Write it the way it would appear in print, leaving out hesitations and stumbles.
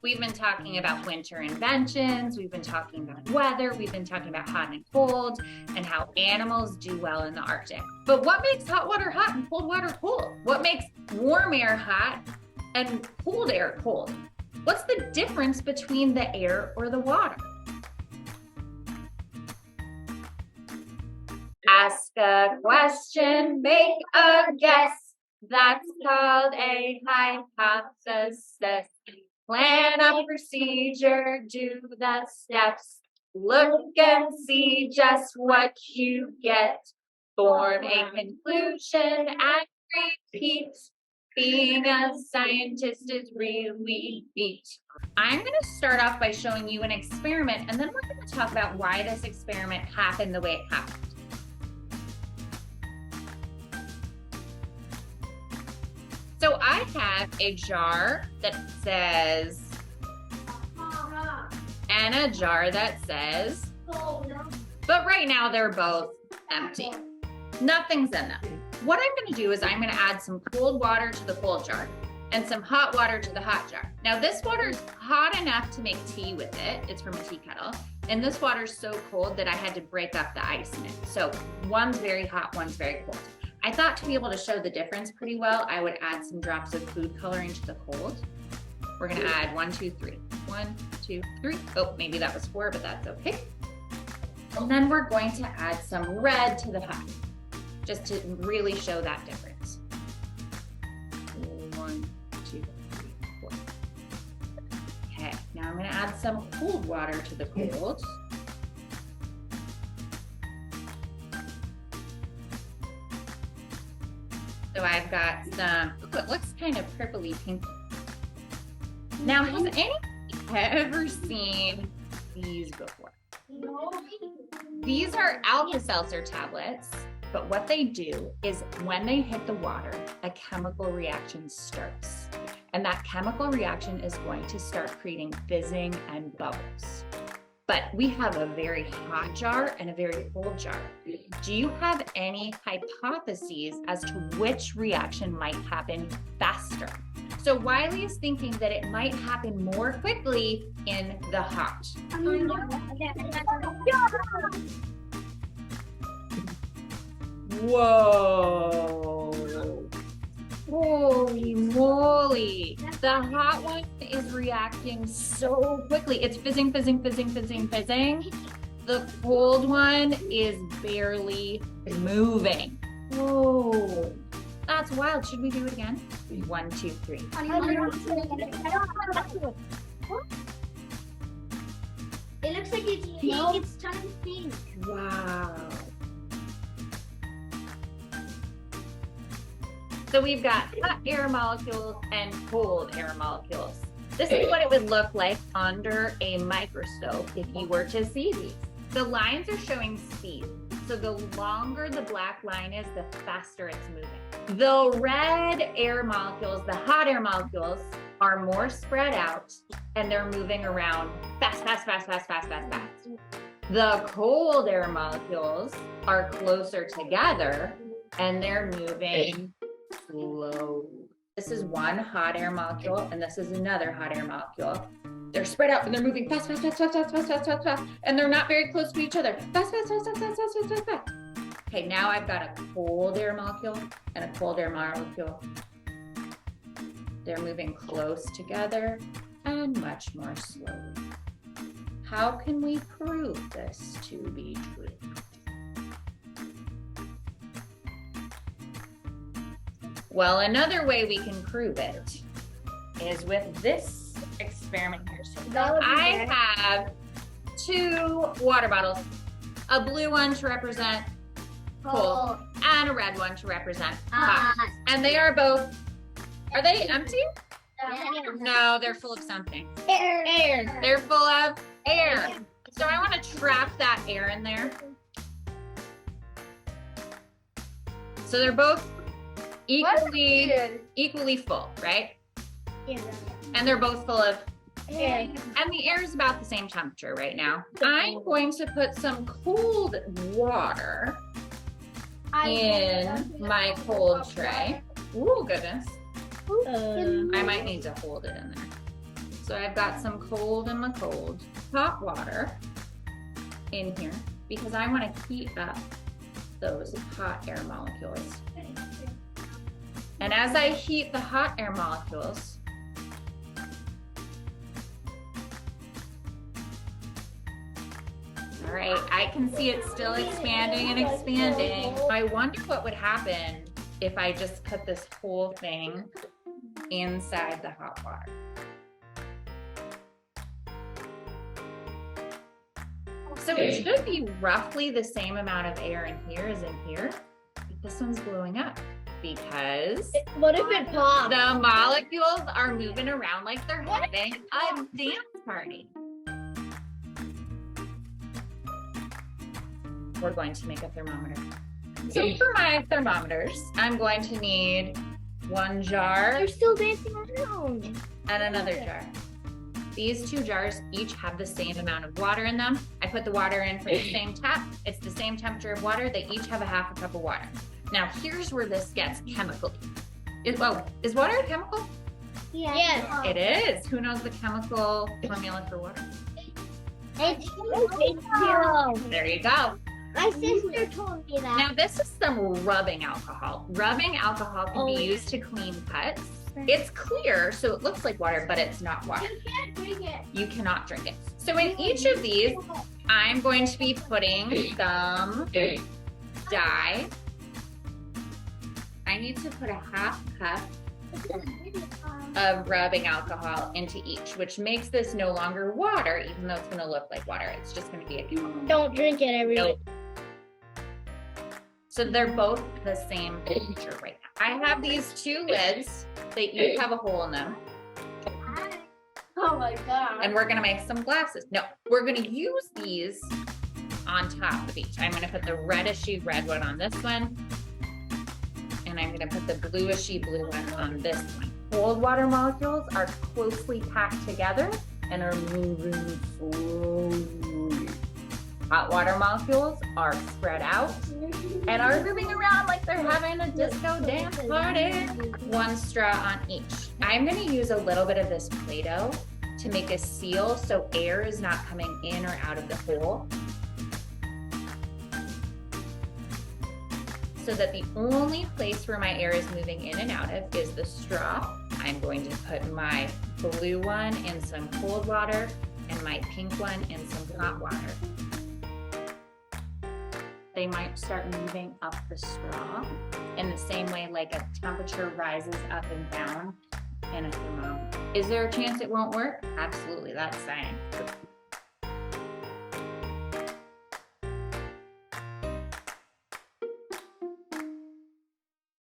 We've been talking about winter inventions, we've been talking about weather, we've been talking about hot and cold, and how animals do well in the Arctic. But what makes hot water hot and cold water cold? What makes warm air hot and cold air cold? What's the difference between the air or the water? Ask a question, make a guess. That's called a hypothesis. Plan a procedure, do the steps. Look and see just what you get. Form a conclusion and repeat. Being a scientist is really neat. I'm going to start off by showing you an experiment, and then we're going to talk about why this experiment happened the way it happened. So I have a jar that says, and a jar that says, but right now they're both empty. Nothing's in them. What I'm going to do is I'm going to add some cold water to the cold jar and some hot water to the hot jar. Now this water is hot enough to make tea with it. It's from a tea kettle. And this water is so cold that I had to break up the ice in it. So one's very hot, one's very cold. I thought to be able to show the difference pretty well, I would add some drops of food coloring to the cold. We're gonna add 1, 2, 3. 1, 2, 3. Oh, maybe that was 4, but that's okay. And then we're going to add some red to the hot, just to really show that difference. 1, 2, 3, 4. Okay, now I'm gonna add some cold water to the cold. So I've got some, ooh, it looks kind of purpley pink. Now, has anyone ever seen these before? No. These are Alka-Seltzer tablets, but what they do is when they hit the water, a chemical reaction starts. And that chemical reaction is going to start creating fizzing and bubbles. But we have a very hot jar and a very cold jar. Do you have any hypotheses as to which reaction might happen faster? So Wiley is thinking that it might happen more quickly in the hot. Whoa. Holy moly. The hot one is reacting so quickly. It's fizzing, fizzing, fizzing, fizzing, fizzing. The cold one is barely moving. Whoa. That's wild. Should we do it again? 1, 2, 3. It looks like it's pink. No. It's turning pink. Wow. So we've got hot air molecules and cold air molecules. This is what it would look like under a microscope if you were to see these. The lines are showing speed. So the longer the black line is, the faster it's moving. The red air molecules, the hot air molecules, are more spread out and they're moving around fast, fast, fast, fast, fast, fast, fast. The cold air molecules are closer together and they're moving slow. This is one hot air molecule and this is another hot air molecule. They're spread out and they're moving fast, fast, fast, fast, fast, fast, fast, fast, fast, and they're not very close to each other. Fast, fast, fast, fast, fast, fast, fast, fast, fast. Okay, now I've got a cold air molecule and a cold air molecule. They're moving close together and much more slowly. How can we prove this to be true? Well, another way we can prove it is with this experiment here. So I have 2 water bottles, a blue one to represent cold and a red one to represent hot. And they are both, are they empty? No, they're full of something. Air. They're full of air. So I want to trap that air in there. So they're both equally full, right? Yeah. And they're both full of Air. and the air is about the same temperature right now. I'm going to put some cold water in my cold tray. Ooh, goodness. I might need to hold it in there. So I've got some cold and my cold hot water in here because I want to heat up those hot air molecules. And as I heat the hot air molecules, all right, I can see it still expanding and expanding. I wonder what would happen if I just put this whole thing inside the hot water. So it should be roughly the same amount of air in here as in here. But this one's blowing up because What if it pops? the molecules are moving around like they're having a dance party. We're going to make a thermometer. So for my thermometers, I'm going to need one jar They're still dancing around. and another jar. These two jars each have the same amount of water in them. I put the water in for the same tap. It's the same temperature of water. They each have a half a cup of water. Now here's where this gets chemical. Is water a chemical? Yeah. Yes. It is. Who knows the chemical formula for water? It's H2O. There you go. My sister told me that. Now this is some rubbing alcohol. Rubbing alcohol can be used to clean cuts. It's clear, so it looks like water, but it's not water. You can't drink it. You cannot drink it. So in each of these, I'm going to be putting some dye. I need to put a half cup of rubbing alcohol into each, which makes this no longer water, even though it's going to look like water. It's just going to be a chemical. Don't drink it, everyone. Nope. So they're both the same temperature right now. I have these two lids. They each have a hole in them. Oh my god. And we're gonna make some glasses. No, we're gonna use these on top of each. I'm gonna put the redishy red one on this one. And I'm gonna put the bluishy blue one on this one. Cold water molecules are closely packed together and are moving slowly. Hot water molecules are spread out and are moving around like they're having a disco dance party. One straw on each. I'm gonna use a little bit of this Play-Doh to make a seal so air is not coming in or out of the hole. So that the only place where my air is moving in and out of is the straw. I'm going to put my blue one in some cold water and my pink one in some hot water. They might start moving up the straw in the same way like a temperature rises up and down in a thermometer. Is there a chance it won't work? Absolutely, that's science.